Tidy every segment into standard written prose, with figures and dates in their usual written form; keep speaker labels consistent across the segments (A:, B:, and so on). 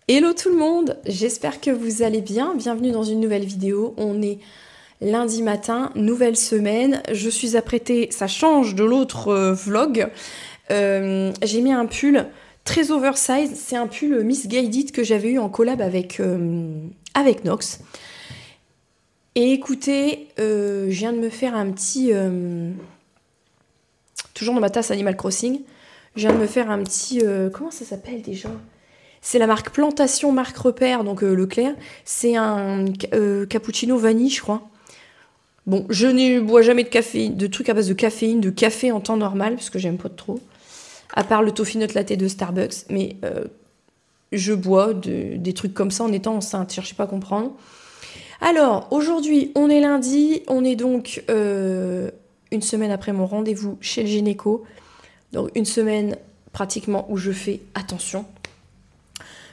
A: Hello tout le monde, j'espère que vous allez bien. Bienvenue dans une nouvelle vidéo. On est lundi matin, nouvelle semaine. Je suis apprêtée, ça change de l'autre vlog. J'ai mis un pull très oversize. C'est un pull Missguided que j'avais eu en collab avec Nox. Et écoutez, je viens de me faire un petit... toujours dans ma tasse Animal Crossing. Je viens de me faire un petit... comment ça s'appelle déjà ? C'est la marque Plantation, marque repère, donc Leclerc. C'est un cappuccino vanille, je crois. Bon, je ne bois jamais de café, de trucs à base de caféine, de café en temps normal, parce que j'aime pas trop. À part le toffee nut latte de Starbucks. Mais je bois des trucs comme ça en étant enceinte, cherchez pas à comprendre. Alors, aujourd'hui, on est lundi. On est donc une semaine après mon rendez-vous chez le gynéco. Donc, une semaine pratiquement où je fais attention.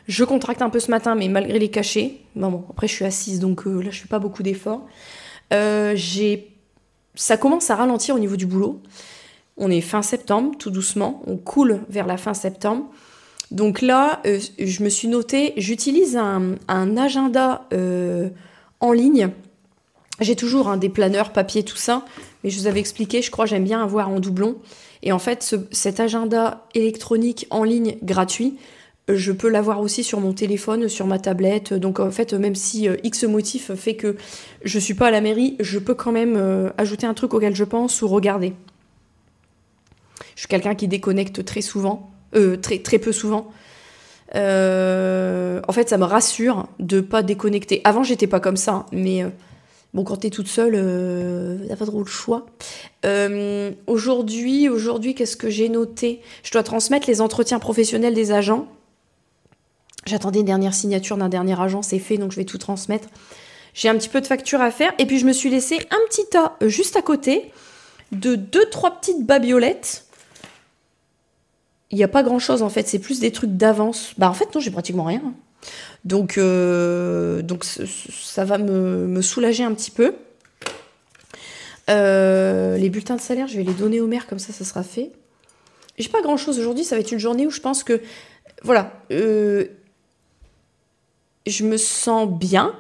A: Je contracte un peu ce matin, mais malgré les cachets. Bon, après, je suis assise, donc là, je fais pas beaucoup d'efforts. Ça commence à ralentir au niveau du boulot. On est fin septembre, tout doucement. On coule vers la fin septembre. Donc là, je me suis notée, j'utilise un agenda en ligne. J'ai toujours des planeurs, papier, tout ça. Mais je vous avais expliqué, je crois, j'aime bien avoir en doublon. Et en fait, cet agenda électronique en ligne gratuit, je peux l'avoir aussi sur mon téléphone, sur ma tablette. Donc en fait, même si X motif fait que je suis pas à la mairie, je peux quand même ajouter un truc auquel je pense ou regarder. Je suis quelqu'un qui déconnecte très souvent, très peu souvent. En fait, ça me rassure de pas déconnecter. Avant, j'étais pas comme ça, mais bon, quand t'es toute seule, t'as pas trop le choix. Aujourd'hui, qu'est-ce que j'ai noté ? Je dois transmettre les entretiens professionnels des agents. J'attendais une dernière signature d'un dernier agent, c'est fait, donc je vais tout transmettre. J'ai un petit peu de facture à faire, et puis je me suis laissé un petit tas juste à côté de 2-3 petites babiolettes. Il n'y a pas grand-chose en fait, c'est plus des trucs d'avance. Bah en fait non, j'ai pratiquement rien. Donc ça va me soulager un petit peu. Les bulletins de salaire, je vais les donner au maire, comme ça sera fait. J'ai pas grand-chose aujourd'hui, ça va être une journée où je pense que... Voilà, je me sens bien.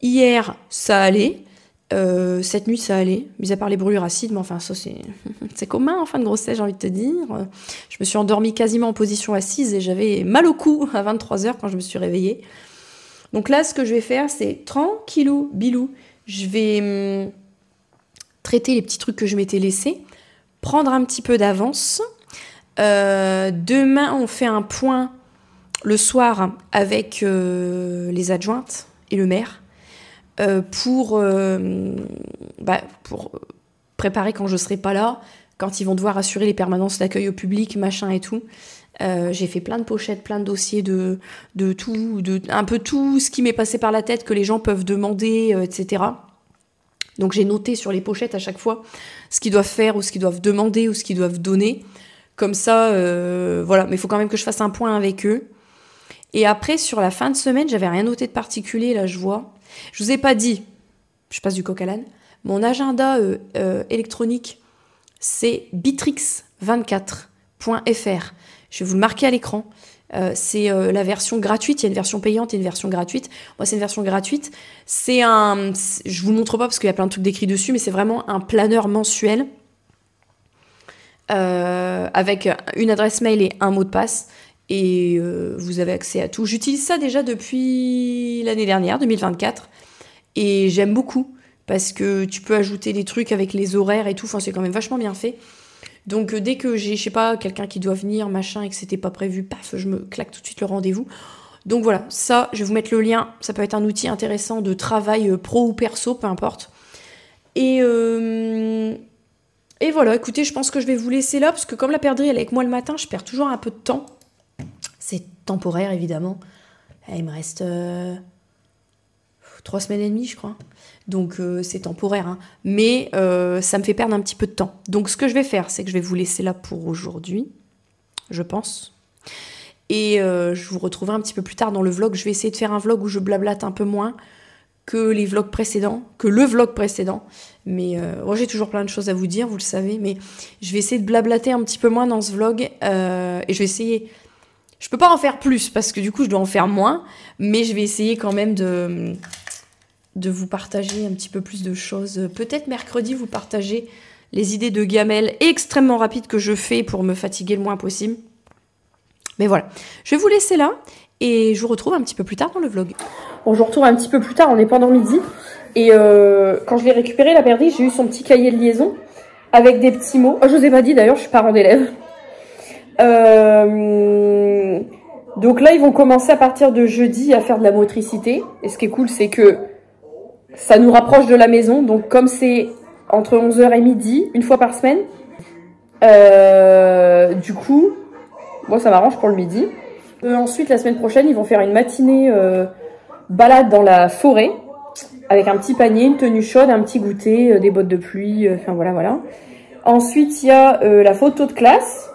A: Hier, ça allait. Cette nuit, ça allait. Mis à part les brûlures acides, mais enfin, ça, c'est commun en fin de grossesse, j'ai envie de te dire. Je me suis endormie quasiment en position assise et j'avais mal au cou à 23h quand je me suis réveillée. Donc là, ce que je vais faire, c'est tranquillou, bilou. Je vais traiter les petits trucs que je m'étais laissés, prendre un petit peu d'avance. Demain, on fait un point le soir avec les adjointes et le maire pour préparer quand je serai pas là, quand ils vont devoir assurer les permanences d'accueil au public, machin et tout. J'ai fait plein de pochettes, plein de dossiers de tout, un peu tout ce qui m'est passé par la tête que les gens peuvent demander, etc. Donc j'ai noté sur les pochettes à chaque fois ce qu'ils doivent faire ou ce qu'ils doivent demander ou ce qu'ils doivent donner. Comme ça, voilà. Mais il faut quand même que je fasse un point avec eux. Et après, sur la fin de semaine, j'avais rien noté de particulier, là, je vois. Je vous ai pas dit, je passe du coq à l'âne, mon agenda électronique, c'est bitrix24.fr. Je vais vous le marquer à l'écran. C'est la version gratuite. Il y a une version payante et une version gratuite. Moi, c'est une version gratuite. Je vous montre pas parce qu'il y a plein de trucs décrits dessus, mais c'est vraiment un planeur mensuel avec une adresse mail et un mot de passe. Et vous avez accès à tout. J'utilise ça déjà depuis l'année dernière, 2024. Et j'aime beaucoup. Parce que tu peux ajouter des trucs avec les horaires et tout. Enfin, c'est quand même vachement bien fait. Donc dès que j'ai, je sais pas, quelqu'un qui doit venir, machin, et que c'était pas prévu, paf, je me claque tout de suite le rendez-vous. Donc voilà, ça, je vais vous mettre le lien. Ça peut être un outil intéressant de travail pro ou perso, peu importe. Et voilà, écoutez, je pense que je vais vous laisser là. Parce que comme la perdrix, elle est avec moi le matin, je perds toujours un peu de temps. C'est temporaire, évidemment. Il me reste 3 semaines et demie, je crois. Donc, c'est temporaire. Hein. Mais ça me fait perdre un petit peu de temps. Donc, ce que je vais faire, c'est que je vais vous laisser là pour aujourd'hui, je pense. Et je vous retrouverai un petit peu plus tard dans le vlog. Je vais essayer de faire un vlog où je blablate un peu moins que le vlog précédent. Mais moi, j'ai toujours plein de choses à vous dire, vous le savez. Mais je vais essayer de blablater un petit peu moins dans ce vlog. Et je vais essayer... Je peux pas en faire plus parce que du coup je dois en faire moins, mais je vais essayer quand même de vous partager un petit peu plus de choses. Peut-être mercredi vous partager les idées de gamelles extrêmement rapides que je fais pour me fatiguer le moins possible. Mais voilà, je vais vous laisser là et je vous retrouve un petit peu plus tard dans le vlog. Bon, je vous retrouve un petit peu plus tard, on est pendant midi. Et quand je l'ai récupéré, la perdrix, j'ai eu son petit cahier de liaison avec des petits mots. Oh, je vous ai pas dit d'ailleurs, je suis parent d'élève. Donc là, ils vont commencer à partir de jeudi à faire de la motricité. Et ce qui est cool, c'est que ça nous rapproche de la maison. Donc comme c'est entre 11h et midi, une fois par semaine, du coup, moi ça m'arrange pour le midi. Ensuite, la semaine prochaine, ils vont faire une matinée balade dans la forêt avec un petit panier, une tenue chaude, un petit goûter, des bottes de pluie, enfin voilà, voilà. Ensuite, il y a la photo de classe.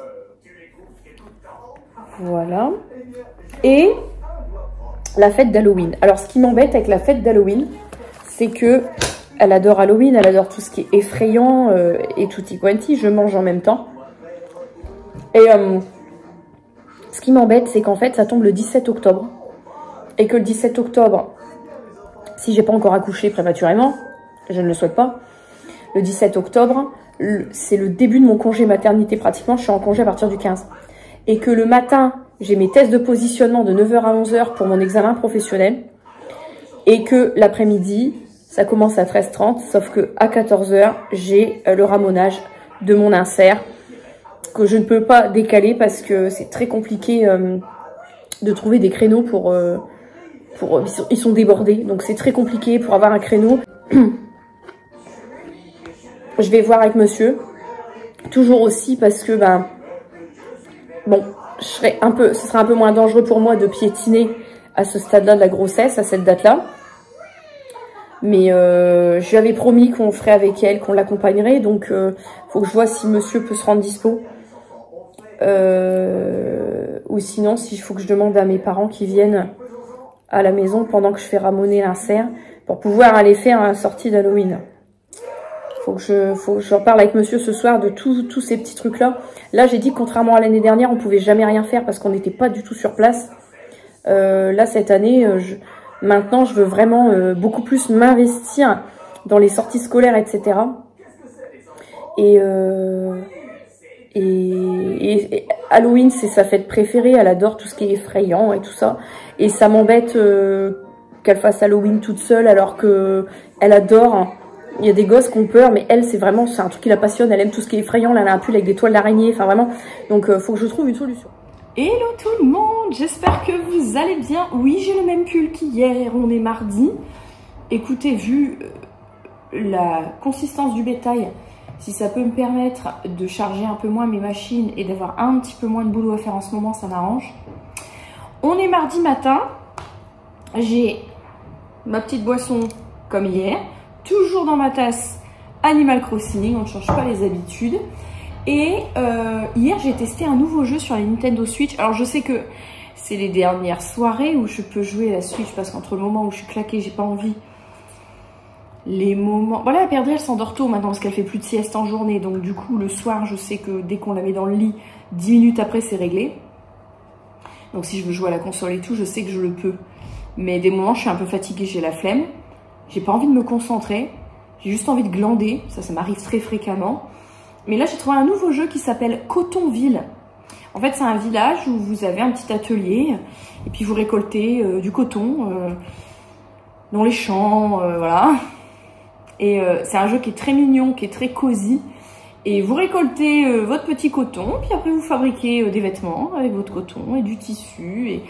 A: Voilà. Et la fête d'Halloween. Alors, ce qui m'embête avec la fête d'Halloween, c'est que elle adore Halloween, elle adore tout ce qui est effrayant et tutti quanti. Je mange en même temps. Et ce qui m'embête, c'est qu'en fait, ça tombe le 17 octobre. Et que le 17 octobre, si j'ai pas encore accouché prématurément, je ne le souhaite pas, le 17 octobre, c'est le début de mon congé maternité pratiquement. Je suis en congé à partir du 15. Et que le matin, j'ai mes tests de positionnement de 9h à 11h pour mon examen professionnel. Et que l'après-midi, ça commence à 13h30, sauf que à 14h, j'ai le ramonage de mon insert que je ne peux pas décaler parce que c'est très compliqué de trouver des créneaux pour ils sont débordés, donc c'est très compliqué pour avoir un créneau. Je vais voir avec monsieur, toujours aussi parce que bon, ce serait un peu moins dangereux pour moi de piétiner à ce stade-là de la grossesse, à cette date-là. Mais je lui avais promis qu'on ferait avec elle, qu'on l'accompagnerait. Donc, faut que je vois si monsieur peut se rendre dispo. Ou sinon, s'il faut que je demande à mes parents qui viennent à la maison pendant que je fais ramoner l'insert pour pouvoir aller faire une sortie d'Halloween. Faut que je reparle avec monsieur ce soir de tous ces petits trucs-là. Là, j'ai dit que contrairement à l'année dernière, on pouvait jamais rien faire parce qu'on n'était pas du tout sur place. Là, cette année, maintenant, je veux vraiment beaucoup plus m'investir dans les sorties scolaires, etc. Et Halloween, c'est sa fête préférée. Elle adore tout ce qui est effrayant et tout ça. Et ça m'embête qu'elle fasse Halloween toute seule alors que elle adore. Il y a des gosses qui ont peur, mais elle, c'est un truc qui la passionne. Elle aime tout ce qui est effrayant. Là, elle a un pull avec des toiles d'araignée. Enfin, vraiment. Donc, faut que je trouve une solution. Hello tout le monde, j'espère que vous allez bien. Oui, j'ai le même pull qu'hier, on est mardi. Écoutez, vu la consistance du bétail, si ça peut me permettre de charger un peu moins mes machines et d'avoir un petit peu moins de boulot à faire en ce moment, ça m'arrange. On est mardi matin, j'ai ma petite boisson comme hier, toujours dans ma tasse Animal Crossing, on ne change pas les habitudes. Et hier, j'ai testé un nouveau jeu sur la Nintendo Switch. Alors, je sais que c'est les dernières soirées où je peux jouer à la Switch parce qu'entre le moment où je suis claquée, j'ai pas envie. Les moments... Voilà, la perdrix, elle s'endort tôt maintenant parce qu'elle fait plus de sieste en journée. Donc, du coup, le soir, je sais que dès qu'on la met dans le lit, 10 minutes après, c'est réglé. Donc, si je veux jouer à la console et tout, je sais que je le peux. Mais des moments, je suis un peu fatiguée, j'ai la flemme. J'ai pas envie de me concentrer. J'ai juste envie de glander. Ça m'arrive très fréquemment. Mais là, j'ai trouvé un nouveau jeu qui s'appelle Cotonville. En fait, c'est un village où vous avez un petit atelier et puis vous récoltez du coton dans les champs, voilà. Et c'est un jeu qui est très mignon, qui est très cosy. Et vous récoltez votre petit coton, puis après vous fabriquez des vêtements avec votre coton et du tissu. Et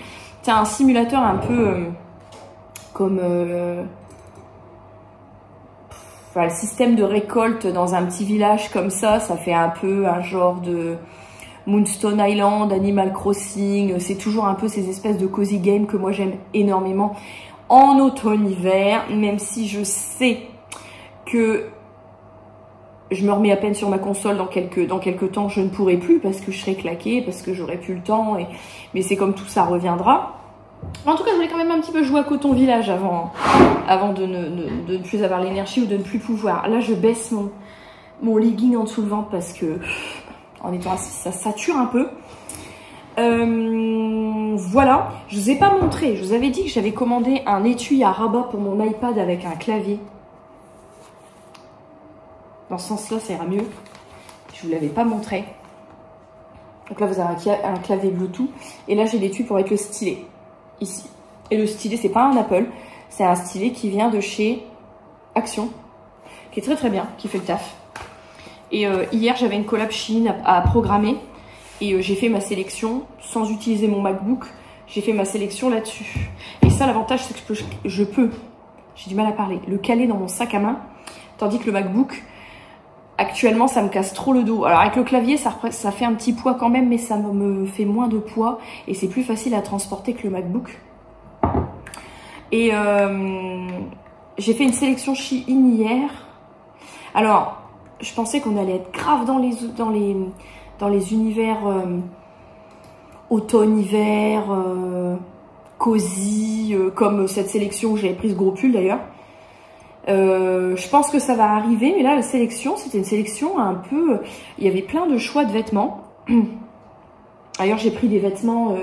A: c'est un simulateur un peu comme... le système de récolte dans un petit village comme ça fait un peu un genre de Moonstone Island, Animal Crossing. C'est toujours un peu ces espèces de cozy games que moi j'aime énormément en automne-hiver, même si je sais que je me remets à peine sur ma console dans quelques temps, je ne pourrai plus parce que je serai claquée, parce que j'aurai plus le temps. Mais c'est comme tout, ça reviendra. En tout cas, je voulais quand même un petit peu jouer à Coton Village avant de ne plus avoir l'énergie ou de ne plus pouvoir. Là, je baisse mon legging en dessous le ventre parce que en étant assis, ça sature un peu. Voilà, je vous ai pas montré, je vous avais dit que j'avais commandé un étui à rabat pour mon iPad avec un clavier. Dans ce sens-là, ça ira mieux. Je vous l'avais pas montré. Donc là, vous avez un clavier Bluetooth. Et là, j'ai l'étui pour mettre le stylet. Ici. Et le stylet, c'est pas un Apple. C'est un stylet qui vient de chez Action. Qui est très très bien, qui fait le taf. Et hier, j'avais une collab Shein à programmer. Et j'ai fait ma sélection sans utiliser mon MacBook. J'ai fait ma sélection là-dessus. Et ça, l'avantage, c'est que je peux, j'ai du mal à parler, le caler dans mon sac à main. Tandis que le MacBook, actuellement, ça me casse trop le dos. Alors avec le clavier, ça fait un petit poids quand même, mais ça me fait moins de poids. Et c'est plus facile à transporter que le MacBook. Et j'ai fait une sélection Shein hier. Alors, je pensais qu'on allait être grave dans les univers automne-hiver, cosy, comme cette sélection que j'avais prise gros pull d'ailleurs. Je pense que ça va arriver, mais là la sélection, c'était une sélection un peu... Il y avait plein de choix de vêtements. D'ailleurs j'ai pris des vêtements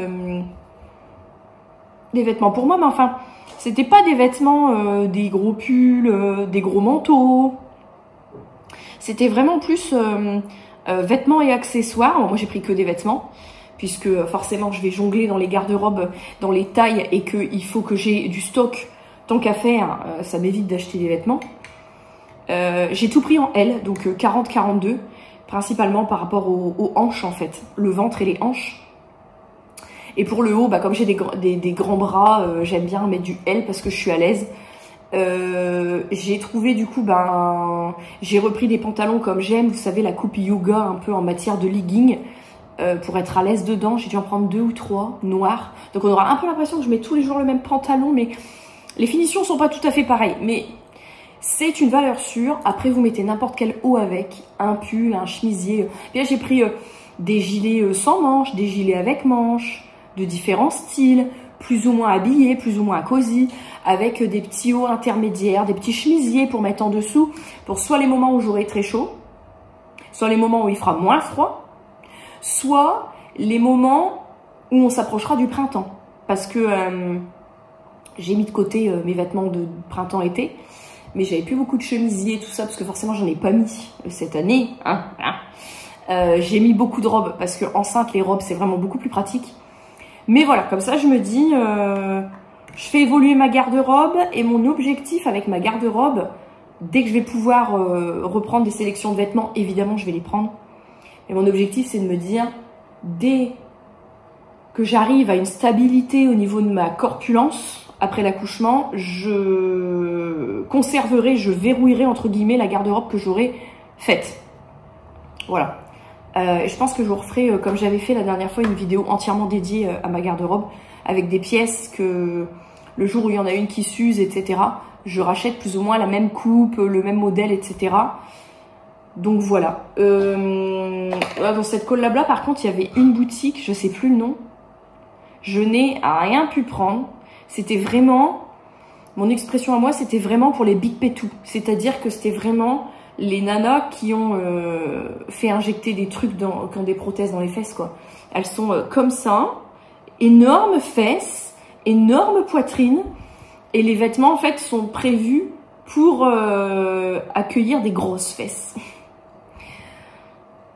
A: pour moi, mais enfin, c'était pas des vêtements, des gros pulls, des gros manteaux. C'était vraiment plus vêtements et accessoires. Bon, moi j'ai pris que des vêtements, puisque forcément je vais jongler dans les garde-robes, dans les tailles, et qu'il faut que j'ai du stock. Tant qu'à faire, ça m'évite d'acheter des vêtements. J'ai tout pris en L, donc 40-42, principalement par rapport aux hanches en fait, le ventre et les hanches. Et pour le haut, bah, comme j'ai des grands bras, j'aime bien mettre du L parce que je suis à l'aise. J'ai trouvé du coup, j'ai repris des pantalons comme j'aime, vous savez, la coupe yoga un peu en matière de legging, pour être à l'aise dedans. J'ai dû en prendre 2 ou 3 noirs. Donc on aura un peu l'impression que je mets tous les jours le même pantalon, mais les finitions sont pas tout à fait pareilles. Mais c'est une valeur sûre. Après, vous mettez n'importe quel haut avec, un pull, un chemisier. Et là, j'ai pris des gilets sans manches, des gilets avec manches, de différents styles, plus ou moins habillés, plus ou moins cosy, avec des petits hauts intermédiaires, des petits chemisiers pour mettre en dessous, pour soit les moments où j'aurai très chaud, soit les moments où il fera moins froid, soit les moments où on s'approchera du printemps. Parce que j'ai mis de côté mes vêtements de printemps-été, mais j'avais plus beaucoup de chemisiers, tout ça, parce que forcément j'en ai pas mis cette année. Hein, voilà. J'ai mis beaucoup de robes, parce que enceinte, les robes, c'est vraiment beaucoup plus pratique. Mais voilà, comme ça, je me dis, je fais évoluer ma garde-robe, et mon objectif avec ma garde-robe, dès que je vais pouvoir reprendre des sélections de vêtements, évidemment, je vais les prendre. Et mon objectif, c'est de me dire, dès que j'arrive à une stabilité au niveau de ma corpulence, après l'accouchement, je conserverai, je verrouillerai, entre guillemets, la garde-robe que j'aurai faite. Voilà. Je pense que je vous referai, comme j'avais fait la dernière fois, une vidéo entièrement dédiée à ma garde-robe, avec des pièces que le jour où il y en a une qui s'use, etc., je rachète plus ou moins la même coupe, le même modèle, etc. Donc voilà. Dans cette collab-là, par contre, il y avait une boutique, je sais plus le nom. Je n'ai rien pu prendre. C'était vraiment, mon expression à moi, c'était vraiment pour les big pétous. C'est-à-dire que c'était vraiment les nanas qui ont fait injecter des trucs, qui ont des prothèses dans les fesses, quoi. Elles sont comme ça, énormes fesses, énorme poitrine, et les vêtements, en fait, sont prévus pour accueillir des grosses fesses.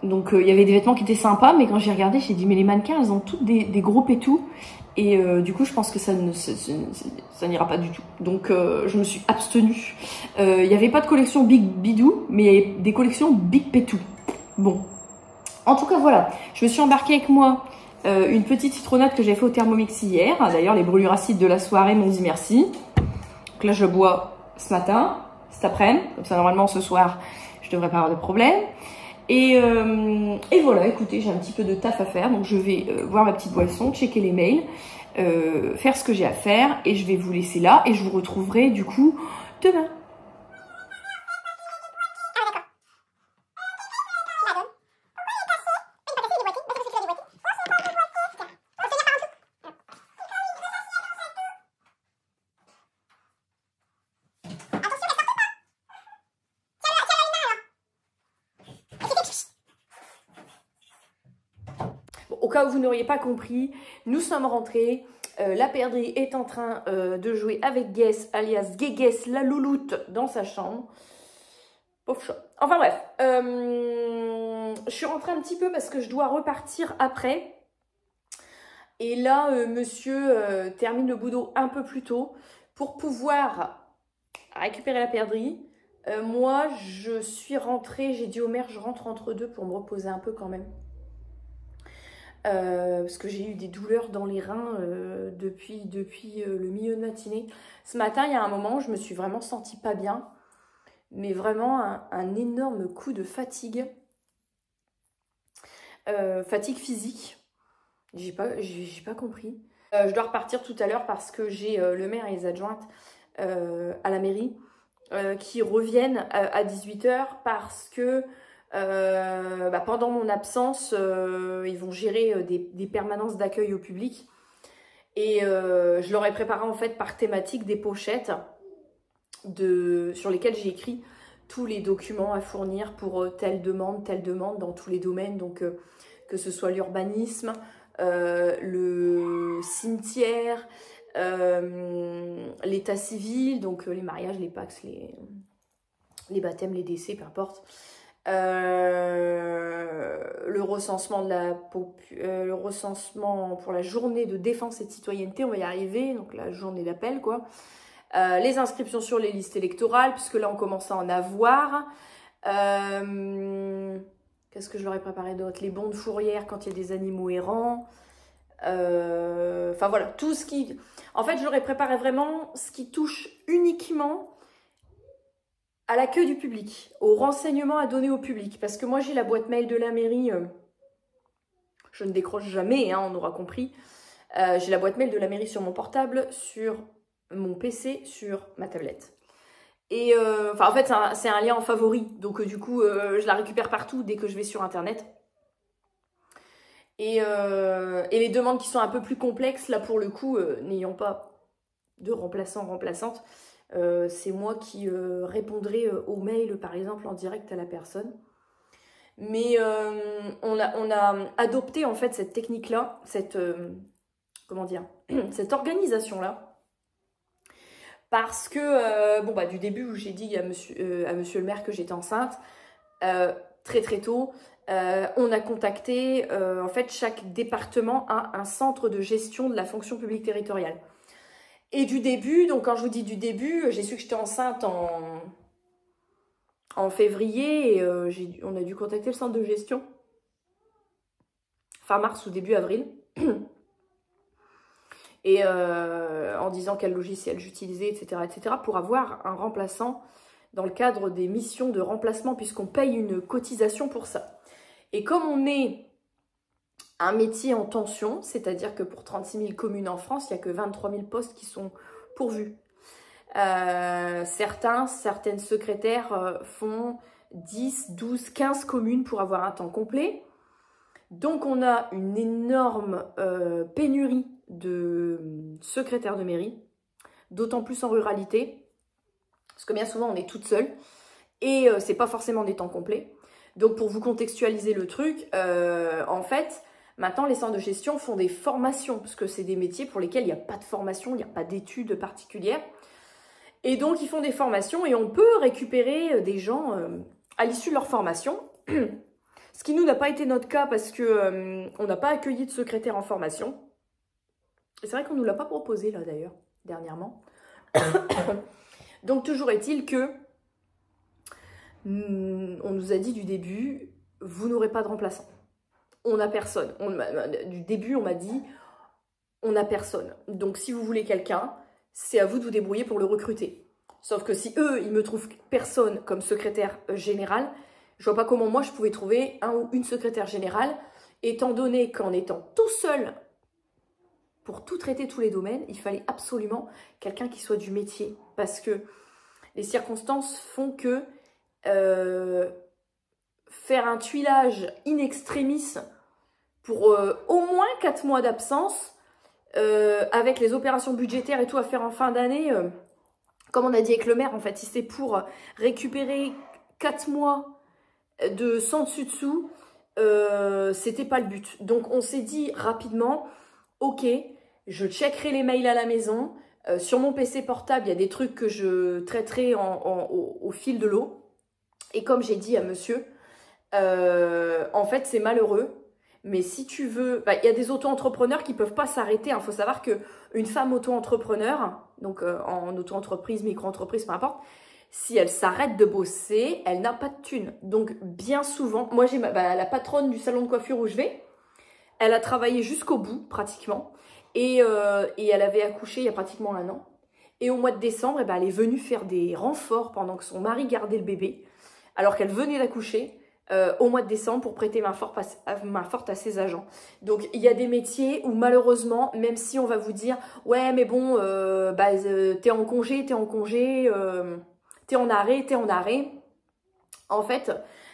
A: Donc il y avait des vêtements qui étaient sympas, mais quand j'ai regardé, j'ai dit mais les mannequins, elles ont toutes des gros pétous. Et du coup, je pense que ça n'ira pas du tout. Donc je me suis abstenue. Il n'y avait pas de collection Big Bidou, mais il y avait des collections Big Pétou. Bon. En tout cas, voilà. Je me suis embarquée avec moi une petite citronnade que j'ai fait au Thermomix hier. D'ailleurs, les brûlures acides de la soirée m'ont dit merci. Donc là, je bois ce matin, cet après-midi. Comme ça, normalement, ce soir, je devrais pas avoir de problème. Et voilà, écoutez, j'ai un petit peu de taf à faire, donc je vais voir ma petite boisson, checker les mails, faire ce que j'ai à faire, et je vais vous laisser là, et je vous retrouverai du coup demain. au cas où vous n'auriez pas compris, nous sommes rentrés. La perdrix est en train de jouer avec Guess, alias Guéguess la louloute, dans sa chambre. Pauvre chat. Enfin bref, je suis rentrée un petit peu parce que je dois repartir après. Et là, monsieur termine le boulot un peu plus tôt pour pouvoir récupérer la perdrix. Moi, je suis rentrée, j'ai dit au maire, je rentre entre deux pour me reposer un peu quand même. Parce que j'ai eu des douleurs dans les reins depuis le milieu de matinée. Ce matin, il y a un moment où je me suis vraiment sentie pas bien. Mais vraiment un énorme coup de fatigue. Fatigue physique. J'ai pas compris. Je dois repartir tout à l'heure parce que j'ai le maire et les adjointes à la mairie qui reviennent à 18 h parce que pendant mon absence, ils vont gérer des permanences d'accueil au public. Et je leur ai préparé en fait par thématique des pochettes sur lesquelles j'ai écrit tous les documents à fournir pour telle demande dans tous les domaines. Donc que ce soit l'urbanisme, le cimetière, l'état civil, donc les mariages, les Pacs, les baptêmes, les décès, peu importe. Le recensement le recensement pour la journée de défense et de citoyenneté, on va y arriver, donc la journée d'appel quoi. Les inscriptions sur les listes électorales, puisque là on commence à en avoir. Qu'est-ce que je leur ai préparé d'autre? Les bons de fourrière quand il y a des animaux errants. Enfin voilà, tout ce qui... En fait, je leur ai préparé vraiment ce qui touche uniquement à l'accueil du public, aux renseignements à donner au public. Parce que moi, j'ai la boîte mail de la mairie. Je ne décroche jamais, hein, on aura compris. J'ai la boîte mail de la mairie sur mon portable, sur mon PC, sur ma tablette. Et en fait, c'est un lien en favori. Donc, du coup, je la récupère partout dès que je vais sur Internet. Et les demandes qui sont un peu plus complexes, là, pour le coup, n'ayant pas de remplaçante, c'est moi qui répondrai au mail, par exemple, en direct à la personne. Mais on a adopté, en fait, cette technique-là, comment dire, cette organisation-là. Parce que, du début où j'ai dit à monsieur le maire que j'étais enceinte, très très tôt, on a contacté, en fait, chaque département a un centre de gestion de la fonction publique territoriale. Et du début, donc quand je vous dis du début, j'ai su que j'étais enceinte en février, et on a dû contacter le centre de gestion fin mars ou début avril. Et en disant quel logiciel j'utilisais, etc., pour avoir un remplaçant dans le cadre des missions de remplacement, puisqu'on paye une cotisation pour ça. Et comme on est un métier en tension, c'est-à-dire que pour 36 000 communes en France, il n'y a que 23 000 postes qui sont pourvus. Certaines secrétaires font 10, 12, 15 communes pour avoir un temps complet. Donc on a une énorme pénurie de secrétaires de mairie, d'autant plus en ruralité, parce que bien souvent on est toute seule, et c'est pas forcément des temps complets. Donc pour vous contextualiser le truc, en fait, maintenant les centres de gestion font des formations, parce que c'est des métiers pour lesquels il n'y a pas de formation, il n'y a pas d'études particulières. Et donc ils font des formations et on peut récupérer des gens à l'issue de leur formation. Ce qui nous n'a pas été notre cas parce que on n'a pas accueilli de secrétaire en formation. C'est vrai qu'on ne nous l'a pas proposé là d'ailleurs, dernièrement. Donc toujours est-il que on nous a dit du début, vous n'aurez pas de remplaçant. On n'a personne. Du début, on m'a dit, on n'a personne. Donc si vous voulez quelqu'un, c'est à vous de vous débrouiller pour le recruter. Sauf que si eux, ils me trouvent personne comme secrétaire général, je vois pas comment moi je pouvais trouver un ou une secrétaire générale, étant donné qu'en étant tout seul pour tout traiter tous les domaines, il fallait absolument quelqu'un qui soit du métier. Parce que les circonstances font que faire un tuilage in extremis pour au moins 4 mois d'absence, avec les opérations budgétaires et tout à faire en fin d'année, comme on a dit avec le maire, en fait, si c'est pour récupérer 4 mois de sans dessus dessous, c'était pas le but. Donc on s'est dit rapidement, ok, je checkerai les mails à la maison. Sur mon PC portable, il y a des trucs que je traiterai au fil de l'eau. Et comme j'ai dit à monsieur, en fait c'est malheureux. Mais si tu veux, bah, il y a des auto-entrepreneurs qui peuvent pas s'arrêter. Il faut savoir qu'une femme auto-entrepreneur, donc en auto-entreprise, micro-entreprise, peu importe, si elle s'arrête de bosser, elle n'a pas de thune. Donc bien souvent, moi j'ai la patronne du salon de coiffure où je vais, elle a travaillé jusqu'au bout pratiquement. Et elle avait accouché il y a pratiquement 1 an. Et au mois de décembre, elle est venue faire des renforts pendant que son mari gardait le bébé, alors qu'elle venait d'accoucher. Au mois de décembre pour prêter main forte à ses agents. Donc il y a des métiers où malheureusement, même si on va vous dire ouais mais bon t'es en congé, t'es en arrêt, en fait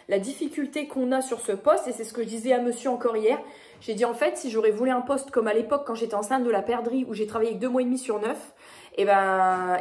A: la difficulté qu'on a sur ce poste, et c'est ce que je disais à monsieur encore hier, j'ai dit en fait si j'aurais voulu un poste comme à l'époque quand j'étais enceinte de la perdrix où j'ai travaillé avec 2 mois et demi sur 9, et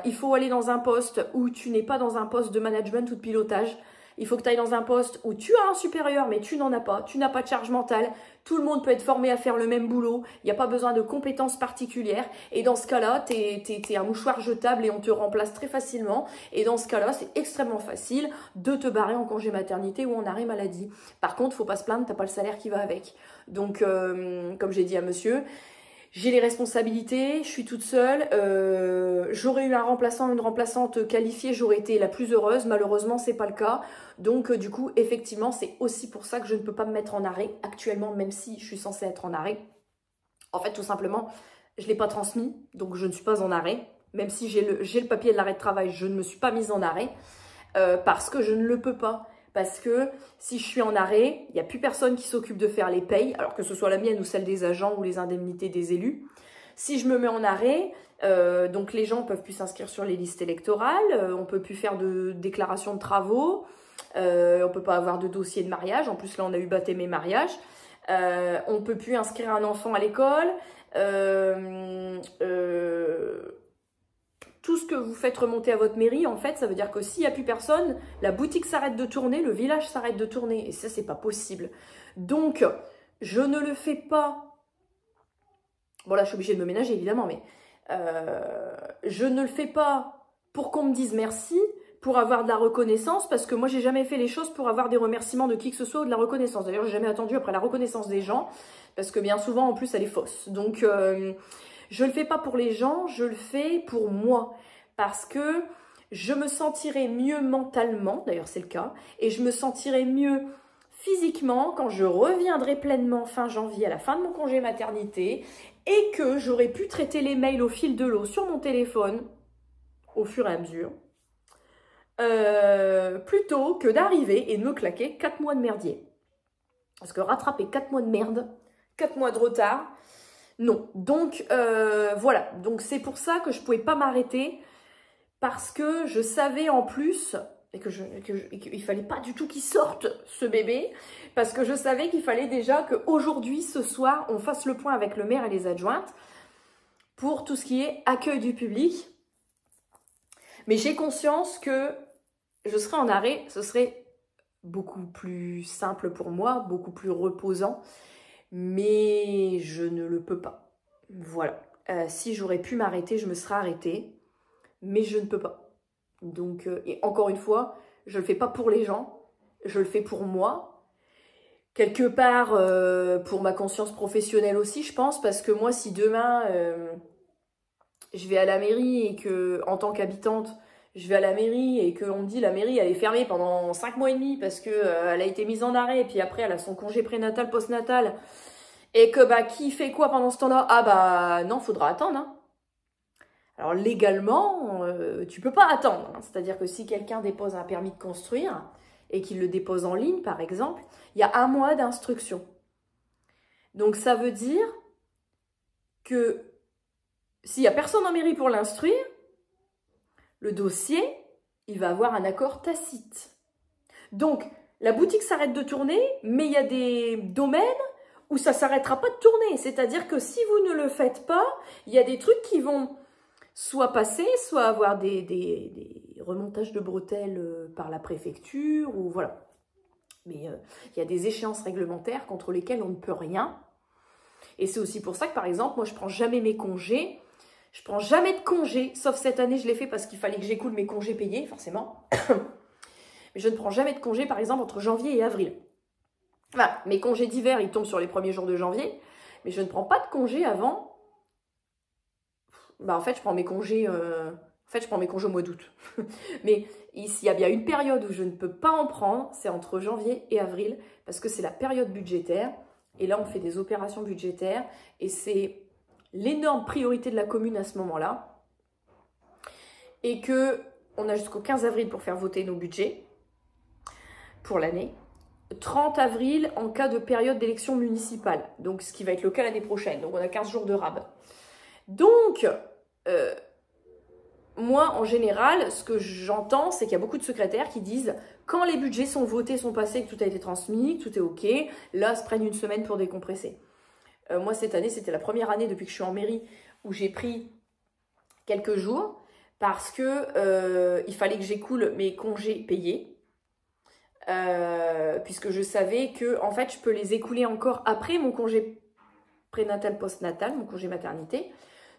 A: il faut aller dans un poste où tu n'es pas dans un poste de management ou de pilotage. Il faut que tu ailles dans un poste où tu as un supérieur, mais tu n'en as pas. Tu n'as pas de charge mentale. Tout le monde peut être formé à faire le même boulot. Il n'y a pas besoin de compétences particulières. Et dans ce cas-là, tu es un mouchoir jetable et on te remplace très facilement. Et dans ce cas-là, c'est extrêmement facile de te barrer en congé maternité ou en arrêt maladie. Par contre, faut pas se plaindre, tu n'as pas le salaire qui va avec. Donc, comme j'ai dit à monsieur, j'ai les responsabilités, je suis toute seule, j'aurais eu un remplaçant, une remplaçante qualifiée, j'aurais été la plus heureuse, malheureusement c'est pas le cas, donc du coup effectivement c'est aussi pour ça que je ne peux pas me mettre en arrêt actuellement, même si je suis censée être en arrêt. En fait tout simplement, je ne l'ai pas transmis, donc je ne suis pas en arrêt, même si j'ai le papier de l'arrêt de travail, je ne me suis pas mise en arrêt, parce que je ne le peux pas. Parce que si je suis en arrêt, il n'y a plus personne qui s'occupe de faire les payes, alors que ce soit la mienne ou celle des agents ou les indemnités des élus. Si je me mets en arrêt, donc les gens ne peuvent plus s'inscrire sur les listes électorales, on ne peut plus faire de déclaration de travaux, on ne peut pas avoir de dossier de mariage, en plus là on a eu baptême et mariage, on ne peut plus inscrire un enfant à l'école, tout ce que vous faites remonter à votre mairie, en fait, ça veut dire que s'il n'y a plus personne, la boutique s'arrête de tourner, le village s'arrête de tourner. Et ça, c'est pas possible. Donc, je ne le fais pas. Bon, là, je suis obligée de me ménager, évidemment, mais je ne le fais pas pour qu'on me dise merci, pour avoir de la reconnaissance, parce que moi, j'ai jamais fait les choses pour avoir des remerciements de qui que ce soit ou de la reconnaissance. D'ailleurs, j'ai jamais attendu après la reconnaissance des gens, parce que bien souvent, en plus, elle est fausse. Donc, je le fais pas pour les gens, je le fais pour moi. Parce que je me sentirai mieux mentalement, d'ailleurs c'est le cas, et je me sentirai mieux physiquement quand je reviendrai pleinement fin janvier à la fin de mon congé maternité et que j'aurai pu traiter les mails au fil de l'eau sur mon téléphone au fur et à mesure, plutôt que d'arriver et de me claquer 4 mois de merdier. Parce que rattraper 4 mois de merde, 4 mois de retard, non. Donc, voilà. Donc, c'est pour ça que je ne pouvais pas m'arrêter. Parce que je savais en plus, et qu'il ne fallait pas du tout qu'il sorte, ce bébé. Parce que je savais qu'il fallait déjà qu'aujourd'hui, ce soir, on fasse le point avec le maire et les adjointes pour tout ce qui est accueil du public. Mais j'ai conscience que je serai en arrêt. Ce serait beaucoup plus simple pour moi, beaucoup plus reposant. Mais je ne le peux pas. Voilà. Si j'aurais pu m'arrêter, je me serais arrêtée. Mais je ne peux pas. Donc, et encore une fois, je ne le fais pas pour les gens. Je le fais pour moi. Quelque part, pour ma conscience professionnelle aussi, je pense. Parce que moi, si demain, je vais à la mairie et que, en tant qu'habitante, je vais à la mairie et qu'on me dit la mairie elle est fermée pendant 5 mois et demi parce que elle a été mise en arrêt et puis après elle a son congé prénatal, postnatal et que qui fait quoi pendant ce temps-là? Ah non, faudra attendre. Hein. Alors légalement, tu peux pas attendre. Hein. C'est-à-dire que si quelqu'un dépose un permis de construire et qu'il le dépose en ligne par exemple, il y a 1 mois d'instruction. Donc ça veut dire que s'il y a personne en mairie pour l'instruire, le dossier, il va avoir un accord tacite. Donc, la boutique s'arrête de tourner, mais il y a des domaines où ça ne s'arrêtera pas de tourner. C'est-à-dire que si vous ne le faites pas, il y a des trucs qui vont soit passer, soit avoir des remontages de bretelles par la préfecture, ou voilà. Mais il y a des échéances réglementaires contre lesquelles on ne peut rien. Et c'est aussi pour ça que, par exemple, moi, je ne prends jamais mes congés. Je ne prends jamais de congés, sauf cette année, je l'ai fait parce qu'il fallait que j'écoule mes congés payés, forcément. Mais je ne prends jamais de congés, par exemple, entre janvier et avril. Enfin, mes congés d'hiver, ils tombent sur les premiers jours de janvier. Mais je ne prends pas de congés avant... Bah, en fait, je prends mes congés... je prends mes congés au mois d'août. Mais il y a bien une période où je ne peux pas en prendre, c'est entre janvier et avril, parce que c'est la période budgétaire. Et là, on fait des opérations budgétaires. Et c'est l'énorme priorité de la commune à ce moment-là. Et qu'on a jusqu'au 15 avril pour faire voter nos budgets pour l'année. 30 avril en cas de période d'élection municipale. Donc, ce qui va être le cas l'année prochaine. Donc, on a 15 jours de rab. Donc... moi, en général, ce que j'entends, c'est qu'il y a beaucoup de secrétaires qui disent quand les budgets sont votés, sont passés, que tout a été transmis, que tout est OK, là, se prennent une semaine pour décompresser. Moi, cette année, c'était la première année depuis que je suis en mairie où j'ai pris quelques jours parce que il fallait que j'écoule mes congés payés puisque je savais que, en fait, je peux les écouler encore après mon congé prénatal, postnatal, mon congé maternité.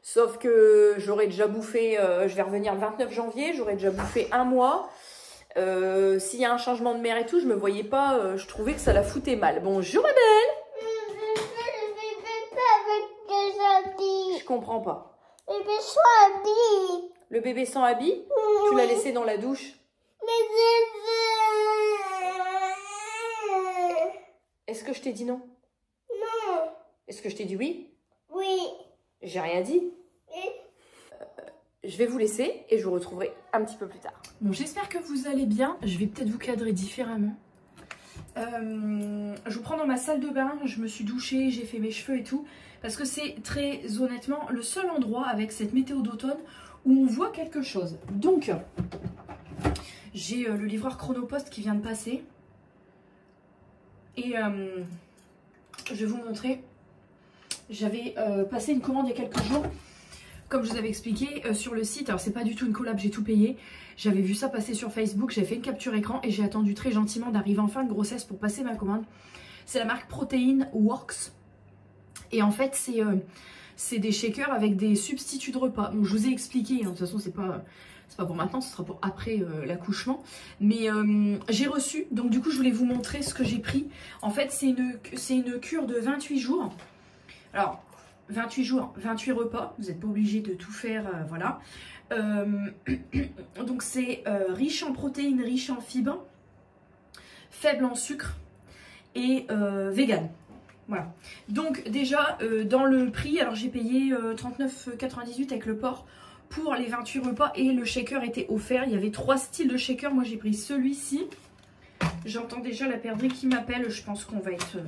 A: Sauf que j'aurais déjà bouffé, je vais revenir le 29 janvier, j'aurais déjà bouffé un mois. S'il y a un changement de mère et tout, je me voyais pas, je trouvais que ça la foutait mal. Bonjour ma belle. Je comprends pas.
B: Le bébé sans habit.
A: Le bébé sans habit? Tu l'as laissé dans la douche? Est-ce que je t'ai dit non?
B: Non.
A: Est-ce que je t'ai dit oui?
B: Oui.
A: J'ai rien dit. Je vais vous laisser et je vous retrouverai un petit peu plus tard. Bon, j'espère que vous allez bien. Je vais peut-être vous cadrer différemment. Je vous prends dans ma salle de bain. Je me suis douchée, j'ai fait mes cheveux et tout. Parce que c'est très honnêtement le seul endroit avec cette météo d'automne où on voit quelque chose. Donc, j'ai le livreur Chronopost qui vient de passer. Et je vais vous montrer. J'avais passé une commande il y a quelques jours, comme je vous avais expliqué, sur le site. Alors c'est pas du tout une collab, j'ai tout payé. J'avais vu ça passer sur Facebook, j'ai fait une capture écran et j'ai attendu très gentiment d'arriver en fin de grossesse pour passer ma commande. C'est la marque Protein Works. Et en fait c'est des shakers avec des substituts de repas. Donc je vous ai expliqué, hein, de toute façon c'est pas pour maintenant, ce sera pour après l'accouchement. Mais j'ai reçu, donc du coup je voulais vous montrer ce que j'ai pris. En fait c'est une cure de 28 jours. Alors, 28 jours, 28 repas, vous n'êtes pas obligé de tout faire, voilà. Donc c'est riche en protéines, riche en fibres, faible en sucre et vegan. Voilà. Donc déjà, dans le prix, alors j'ai payé 39,98 avec le port pour les 28 repas et le shaker était offert. Il y avait 3 styles de shaker, moi j'ai pris celui-ci. J'entends déjà la perdrix qui m'appelle, je pense qu'on va être...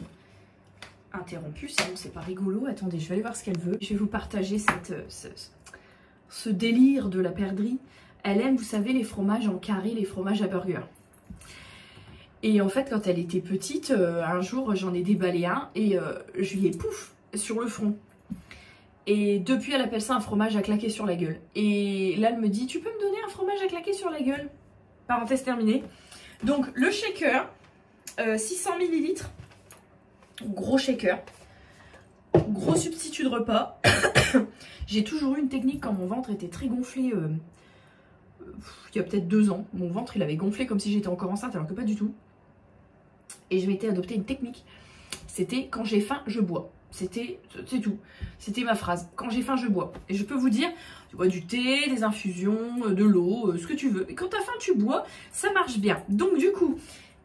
A: interrompu, sinon c'est pas rigolo. Attendez, je vais aller voir ce qu'elle veut. Je vais vous partager ce délire de la perdrix. Elle aime, vous savez, les fromages en carré, les fromages à burger. Et en fait, quand elle était petite, un jour, j'en ai déballé un et je lui ai pouf sur le front. Et depuis, elle appelle ça un fromage à claquer sur la gueule. Et là, elle me dit, tu peux me donner un fromage à claquer sur la gueule? Parenthèse terminée. Donc, le shaker, 600 ml. Gros shaker, gros substitut de repas. J'ai toujours eu une technique quand mon ventre était très gonflé. Il y a peut-être 2 ans, mon ventre il avait gonflé comme si j'étais encore enceinte alors que pas du tout. Et je m'étais adopté une technique. C'était quand j'ai faim, je bois. C'est tout. C'était ma phrase. Quand j'ai faim, je bois. Et je peux vous dire, tu bois du thé, des infusions, de l'eau, ce que tu veux. Et quand t'as faim, tu bois, ça marche bien. Donc du coup,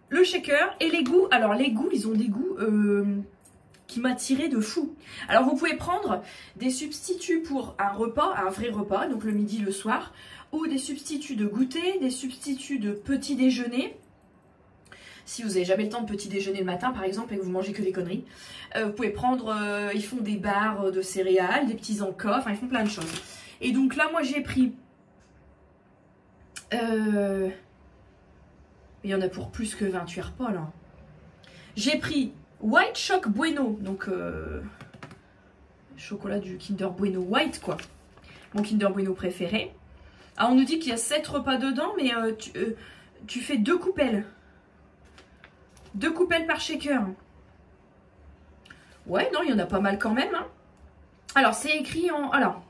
A: le shaker et les goûts. Alors les goûts, ils ont des goûts qui m'attiraient de fou. Alors vous pouvez prendre des substituts pour un repas, un vrai repas, donc le midi, le soir, ou des substituts de goûter, des substituts de petit déjeuner. Si vous n'avez jamais le temps de petit déjeuner le matin par exemple et que vous mangez que des conneries, vous pouvez prendre, ils font des barres de céréales, des petits encas, enfin ils font plein de choses. Et donc là moi j'ai pris, il y en a pour plus que 28 repas là. J'ai pris White Choc Bueno, donc chocolat du Kinder Bueno White quoi, mon Kinder Bueno préféré. Ah on nous dit qu'il y a 7 repas dedans mais tu fais 2 coupelles. 2 coupelles par shaker. Ouais, non, il y en a pas mal quand même. Hein. Alors, c'est écrit en... Alors,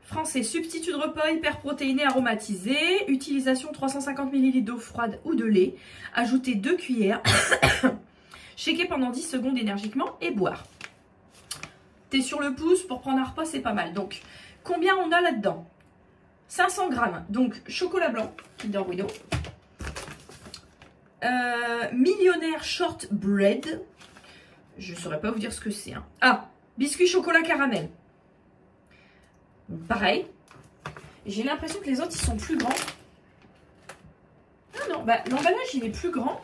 A: français, substitut de repas hyperprotéiné aromatisé. Utilisation 350 ml d'eau froide ou de lait. Ajoutez 2 cuillères. Shaker pendant 10 secondes énergiquement et boire. T'es sur le pouce, pour prendre un repas, c'est pas mal. Donc, combien on a là-dedans? 500 grammes. Donc, chocolat blanc, Kinder Bueno. Millionnaire Shortbread. Je ne saurais pas vous dire ce que c'est. Hein. Ah, biscuit chocolat caramel. Pareil. J'ai l'impression que les autres, ils sont plus grands. Ah non, bah, l'emballage, il est plus grand.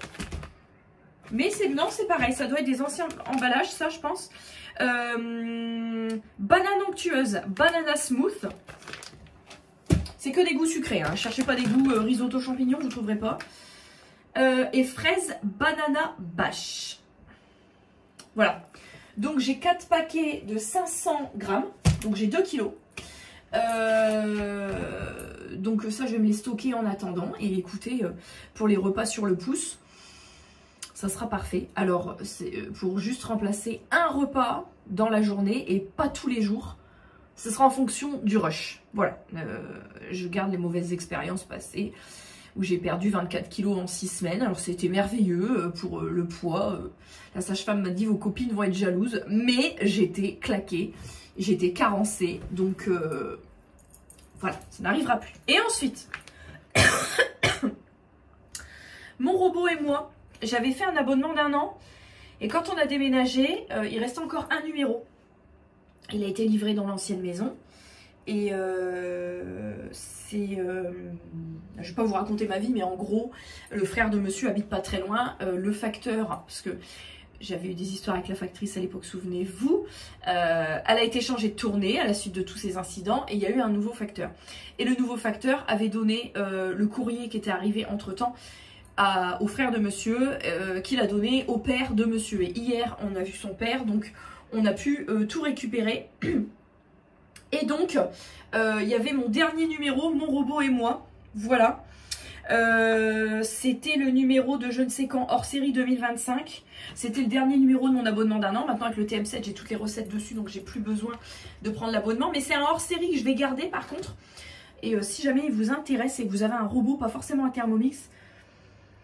A: Mais non, c'est pareil. Ça doit être des anciens emballages, ça, je pense. Banane onctueuse, banana smooth. C'est que des goûts sucrés. Hein. Cherchez pas des goûts risotto champignons, vous ne trouverez pas. Et fraise banana bash. Voilà. Donc j'ai 4 paquets de 500 grammes. Donc j'ai 2 kilos. Donc ça, je vais me les stocker en attendant. Et écoutez, pour les repas sur le pouce, ça sera parfait. Alors, c'est pour juste remplacer un repas dans la journée et pas tous les jours. Ce sera en fonction du rush. Voilà. Je garde les mauvaises expériences passées où j'ai perdu 24 kilos en 6 semaines. Alors, c'était merveilleux pour le poids. La sage-femme m'a dit, vos copines vont être jalouses. Mais j'étais claquée. J'étais carencée. Donc, voilà. Ça n'arrivera plus. Et ensuite, mon robot et moi, j'avais fait un abonnement d'1 an. Et quand on a déménagé, il restait encore un numéro. Il a été livré dans l'ancienne maison. Et c'est... je vais pas vous raconter ma vie, mais en gros, le frère de monsieur habite pas très loin. Le facteur, parce que j'avais eu des histoires avec la factrice à l'époque, souvenez-vous. Elle a été changée de tournée à la suite de tous ces incidents. Et il y a eu un nouveau facteur. Et le nouveau facteur avait donné le courrier qui était arrivé entre-temps au frère de monsieur, qu'il a donné au père de monsieur. Et hier, on a vu son père, donc on a pu tout récupérer. Et donc, il y avait mon dernier numéro, mon robot et moi. Voilà. C'était le numéro de je ne sais quand, hors série 2025. C'était le dernier numéro de mon abonnement d'1 an. Maintenant, avec le TM7, j'ai toutes les recettes dessus, donc j'ai plus besoin de prendre l'abonnement. Mais c'est un hors série que je vais garder par contre. Et si jamais il vous intéresse et que vous avez un robot, pas forcément un Thermomix,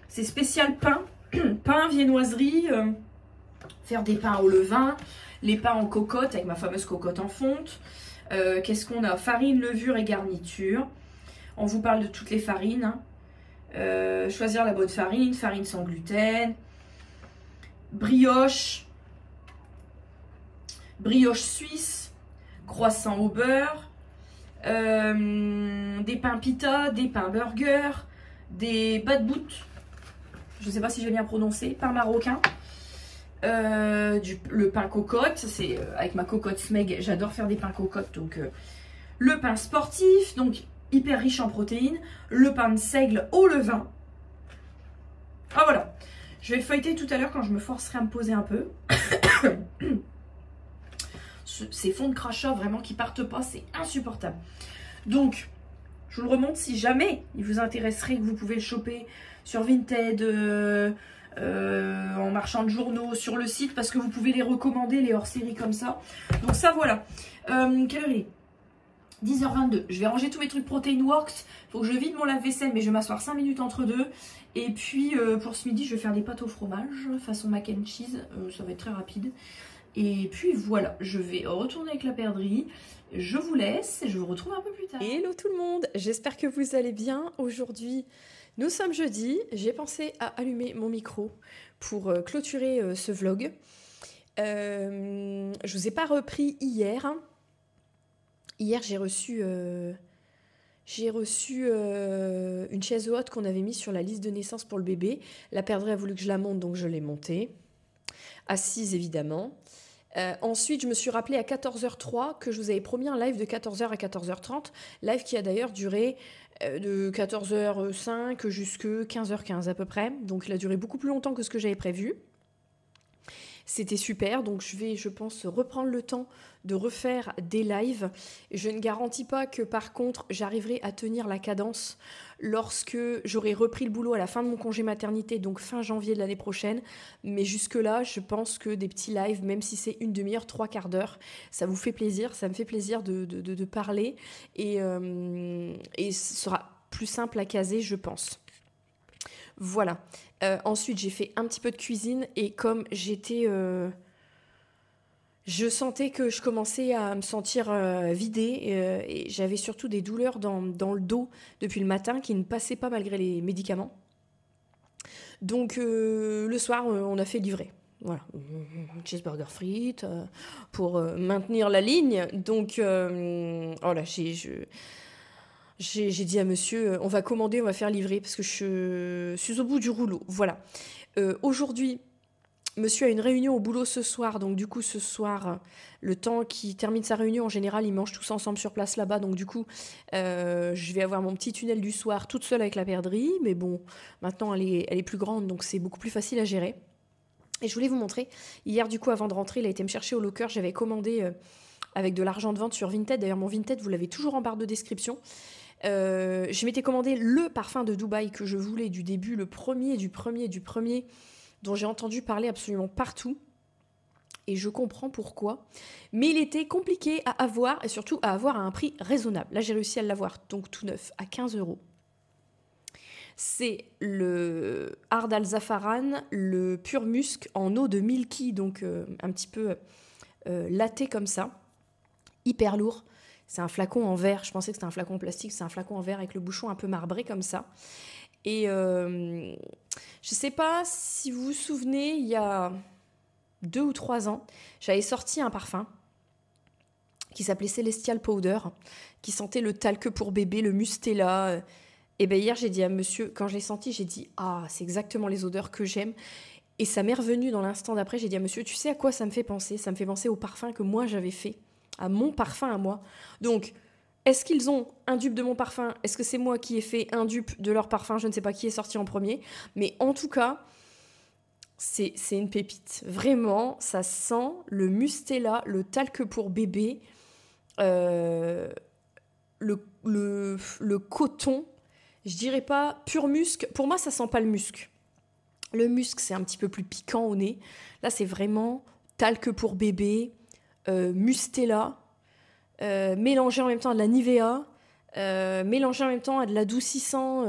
A: c'est spécial pain, pain, viennoiserie, faire des pains au levain, les pains en cocotte avec ma fameuse cocotte en fonte. Qu'est-ce qu'on a? Farine, levure et garniture. On vous parle de toutes les farines. Hein. Choisir la bonne farine, farine sans gluten, brioche, brioche suisse, croissant au beurre, des pains pita, des pains burger, des bad boot. Je ne sais pas si je vais bien prononcer, pain marocain, le pain cocotte, c'est avec ma cocotte Smeg, j'adore faire des pains cocottes, donc le pain sportif, donc hyper riche en protéines, le pain de seigle au levain. Ah voilà, je vais le feuilleter tout à l'heure quand je me forcerai à me poser un peu. Ces fonds de crachat vraiment qui partent pas, c'est insupportable. Donc, je vous le remonte si jamais il vous intéresserait, que vous pouvez le choper sur Vinted, en marchand de journaux, sur le site, parce que vous pouvez les recommander, les hors-séries comme ça. Donc ça, voilà. Quelle heure il est? 10h22. Je vais ranger tous mes trucs Protein Works. Il faut que je vide mon lave-vaisselle, mais je vais m'asseoir 5 minutes entre deux. Et puis, pour ce midi, je vais faire des pâtes au fromage, façon mac and cheese. Ça va être très rapide. Et puis voilà, je vais retourner avec la perdrix. Je vous laisse et je vous retrouve un peu plus tard.
C: Hello tout le monde, j'espère que vous allez bien. Aujourd'hui, nous sommes jeudi. J'ai pensé à allumer mon micro pour clôturer ce vlog. Je vous ai pas repris hier. Hein. Hier, j'ai reçu une chaise haute qu'on avait mise sur la liste de naissance pour le bébé. La perdrix a voulu que je la monte, donc je l'ai montée. Assise, évidemment. Ensuite, je me suis rappelé à 14h03 que je vous avais promis un live de 14h à 14h30. Live qui a d'ailleurs duré de 14h05 jusqu'à 15h15 à peu près. Donc, il a duré beaucoup plus longtemps que ce que j'avais prévu. C'était super, donc je vais, je pense, reprendre le temps de refaire des lives. Je ne garantis pas que par contre j'arriverai à tenir la cadence lorsque j'aurai repris le boulot à la fin de mon congé maternité, donc fin janvier de l'année prochaine. Mais jusque-là, je pense que des petits lives, même si c'est une demi-heure, trois quarts d'heure, ça vous fait plaisir, ça me fait plaisir de parler et ce sera plus simple à caser, je pense. Voilà. Ensuite, j'ai fait un petit peu de cuisine et comme j'étais... je sentais que je commençais à me sentir vidée et j'avais surtout des douleurs dans le dos depuis le matin qui ne passaient pas malgré les médicaments. Donc le soir, on a fait livrer. Voilà, cheeseburger frites pour maintenir la ligne. Donc voilà, j'ai dit à monsieur, on va commander, on va faire livrer parce que je suis au bout du rouleau. Voilà. Aujourd'hui, monsieur a une réunion au boulot ce soir. Donc du coup, ce soir, le temps qu'il termine sa réunion, en général, ils mangent tous ensemble sur place là-bas. Donc du coup, je vais avoir mon petit tunnel du soir toute seule avec la perdrix. Mais bon, maintenant, elle est plus grande, donc c'est beaucoup plus facile à gérer. Et je voulais vous montrer, hier du coup, avant de rentrer, il a été me chercher au locker. J'avais commandé avec de l'argent de vente sur Vinted. D'ailleurs, mon Vinted, vous l'avez toujours en barre de description. Je m'étais commandé le parfum de Dubaï que je voulais du début, le premier, dont j'ai entendu parler absolument partout. Et je comprends pourquoi. Mais il était compliqué à avoir et surtout à avoir à un prix raisonnable. Là, j'ai réussi à l'avoir, donc tout neuf, à 15 €. C'est le Ard Al Zafaran, le pur musc en eau de milky, donc un petit peu laté comme ça. Hyper lourd. C'est un flacon en verre. Je pensais que c'était un flacon plastique. C'est un flacon en verre avec le bouchon un peu marbré comme ça. Et je sais pas si vous vous souvenez, il y a 2 ou 3 ans, j'avais sorti un parfum qui s'appelait Celestial Powder, qui sentait le talc pour bébé, le mustela. Et bien hier, j'ai dit à monsieur, quand je l'ai senti, j'ai dit « Ah, c'est exactement les odeurs que j'aime ». Et ça m'est revenu dans l'instant d'après, j'ai dit à monsieur « Tu sais à quoi ça me fait penser ? Ça me fait penser au parfum que moi j'avais fait, à mon parfum à moi. » Donc, est-ce qu'ils ont un dupe de mon parfum ? Est-ce que c'est moi qui ai fait un dupe de leur parfum ? Je ne sais pas qui est sorti en premier. Mais en tout cas, c'est une pépite. Vraiment, ça sent le mustela, le talc pour bébé, le coton. Je dirais pas pur musc. Pour moi, ça sent pas le musc. Le musc, c'est un petit peu plus piquant au nez. Là, c'est vraiment talc pour bébé, mustela, mélangé en même temps à de la Nivea, mélangé en même temps à de l'adoucissant.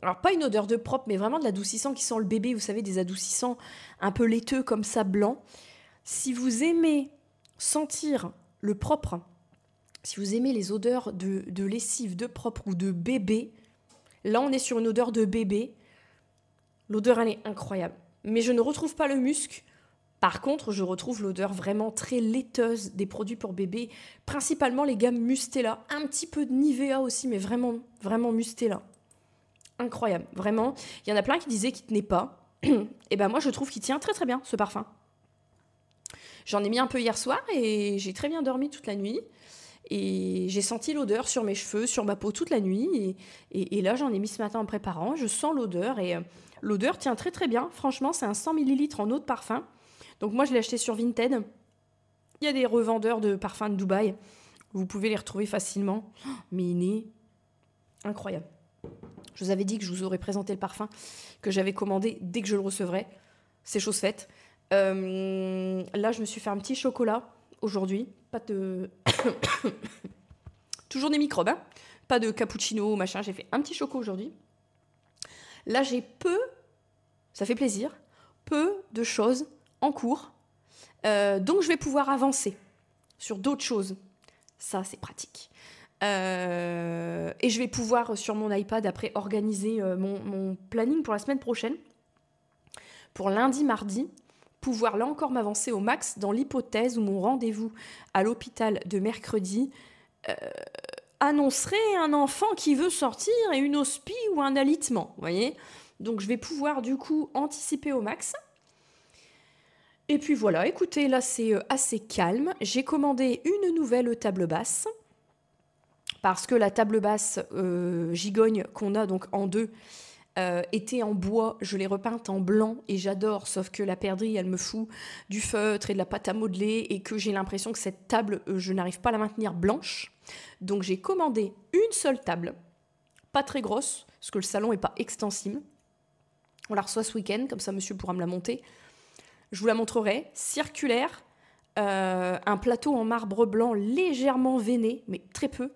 C: Alors, pas une odeur de propre, mais vraiment de l'adoucissant qui sent le bébé. Vous savez, des adoucissants un peu laiteux comme ça, blanc. Si vous aimez sentir le propre, si vous aimez les odeurs de lessive, de propre ou de bébé, là on est sur une odeur de bébé. L'odeur elle est incroyable. Mais je ne retrouve pas le musc. Par contre, je retrouve l'odeur vraiment très laiteuse des produits pour bébé, principalement les gammes Mustela, un petit peu de Nivea aussi, mais vraiment, vraiment Mustela. Incroyable, vraiment. Il y en a plein qui disaient qu'il tenait pas. Et ben moi je trouve qu'il tient très très bien ce parfum. J'en ai mis un peu hier soir et j'ai très bien dormi toute la nuit. Et j'ai senti l'odeur sur mes cheveux, sur ma peau toute la nuit. Et là, j'en ai mis ce matin en préparant. Je sens l'odeur et l'odeur tient très très bien. Franchement, c'est un 100 ml en eau de parfum. Donc moi, je l'ai acheté sur Vinted. Il y a des revendeurs de parfums de Dubaï. Vous pouvez les retrouver facilement. Oh, mais il est incroyable. Je vous avais dit que je vous aurais présenté le parfum que j'avais commandé dès que je le recevrais. C'est chose faite. Là, je me suis fait un petit chocolat aujourd'hui. Pas de... Toujours des microbes, hein. Pas de cappuccino, machin. J'ai fait un petit choco aujourd'hui. Là, j'ai ça fait plaisir, peu de choses en cours. Donc, je vais pouvoir avancer sur d'autres choses. Ça, c'est pratique. Et je vais pouvoir, sur mon iPad, après, organiser mon planning pour la semaine prochaine. Pour lundi, mardi, pouvoir là encore m'avancer au max dans l'hypothèse où mon rendez-vous à l'hôpital de mercredi annoncerait un enfant qui veut sortir et une hospi ou un alitement, vous voyez. Donc je vais pouvoir du coup anticiper au max. Et puis voilà, écoutez, là c'est assez calme. J'ai commandé une nouvelle table basse parce que la table basse gigogne qu'on a donc en deux, étaient en bois, je les repeinte en blanc et j'adore, sauf que la perdrix, elle me fout du feutre et de la pâte à modeler et que j'ai l'impression que cette table, je n'arrive pas à la maintenir blanche. Donc j'ai commandé une seule table, pas très grosse, parce que le salon n'est pas extensible. On la reçoit ce week-end, comme ça monsieur pourra me la monter. Je vous la montrerai, circulaire, un plateau en marbre blanc légèrement veiné, mais très peu.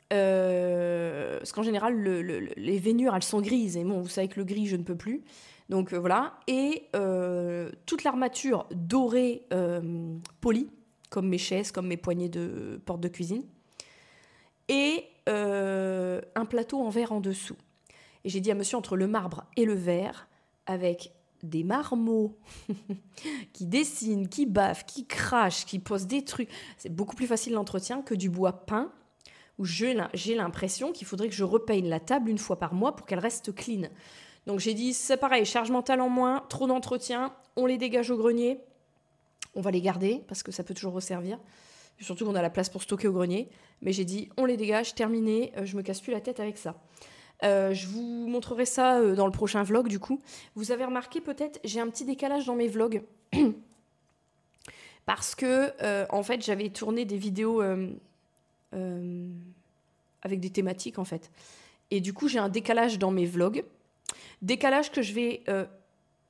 C: Parce qu'en général, les veinures, elles sont grises. Et bon, vous savez que le gris, je ne peux plus. Donc voilà. Et toute l'armature dorée polie, comme mes chaises, comme mes poignées de porte de cuisine. Et un plateau en verre en dessous. Et j'ai dit à monsieur, entre le marbre et le verre, avec des marmots qui dessinent, qui baffent, qui crachent, qui posent des trucs, c'est beaucoup plus facile l'entretien que du bois peint, où j'ai l'impression qu'il faudrait que je repeigne la table une fois par mois pour qu'elle reste clean. Donc j'ai dit, c'est pareil, charge mentale en moins, trop d'entretien, on les dégage au grenier, on va les garder, parce que ça peut toujours resservir, surtout qu'on a la place pour stocker au grenier, mais j'ai dit, on les dégage, terminé, je me casse plus la tête avec ça. Je vous montrerai ça dans le prochain vlog, du coup. Vous avez remarqué peut-être, j'ai un petit décalage dans mes vlogs, parce que, en fait, j'avais tourné des vidéos... avec des thématiques en fait. Et du coup, j'ai un décalage dans mes vlogs. Décalage que je vais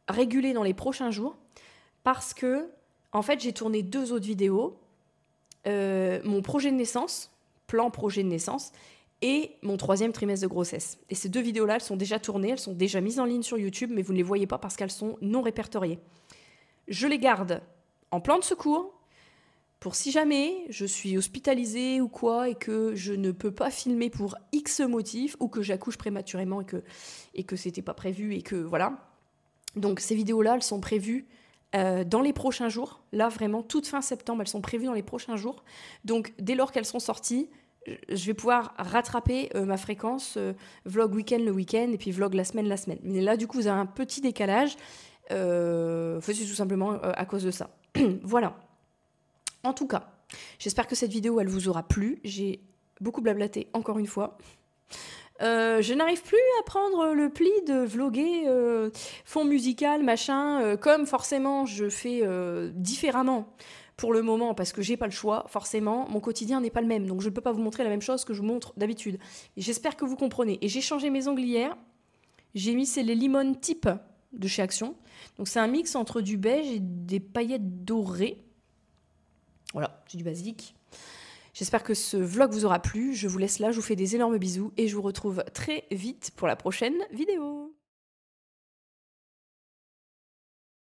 C: réguler dans les prochains jours parce que, en fait, j'ai tourné 2 autres vidéos. Mon projet de naissance, plan projet de naissance, et mon 3e trimestre de grossesse. Et ces 2 vidéos-là, elles sont déjà tournées, elles sont déjà mises en ligne sur YouTube, mais vous ne les voyez pas parce qu'elles sont non répertoriées. Je les garde en plan de secours, pour si jamais je suis hospitalisée ou quoi et que je ne peux pas filmer pour X motifs ou que j'accouche prématurément et que c'était pas prévu et que voilà. Donc ces vidéos-là, elles sont prévues dans les prochains jours. Là, vraiment, toute fin septembre, elles sont prévues dans les prochains jours. Donc dès lors qu'elles sont sorties, je vais pouvoir rattraper ma fréquence vlog week-end le week-end et puis vlog la semaine. Mais là, du coup, vous avez un petit décalage. C'est tout simplement à cause de ça. Voilà. En tout cas, j'espère que cette vidéo, elle vous aura plu. J'ai beaucoup blablaté, encore une fois. Je n'arrive plus à prendre le pli de vloguer fond musical, machin, comme forcément je fais différemment pour le moment, parce que j'ai pas le choix, forcément, mon quotidien n'est pas le même, donc je ne peux pas vous montrer la même chose que je vous montre d'habitude. J'espère que vous comprenez. Et j'ai changé mes ongles hier, j'ai mis, c'est les Limon Tip de chez Action. Donc c'est un mix entre du beige et des paillettes dorées. Voilà, c'est du basique. J'espère que ce vlog vous aura plu. Je vous laisse là, je vous fais des énormes bisous et je vous retrouve très vite pour la prochaine vidéo.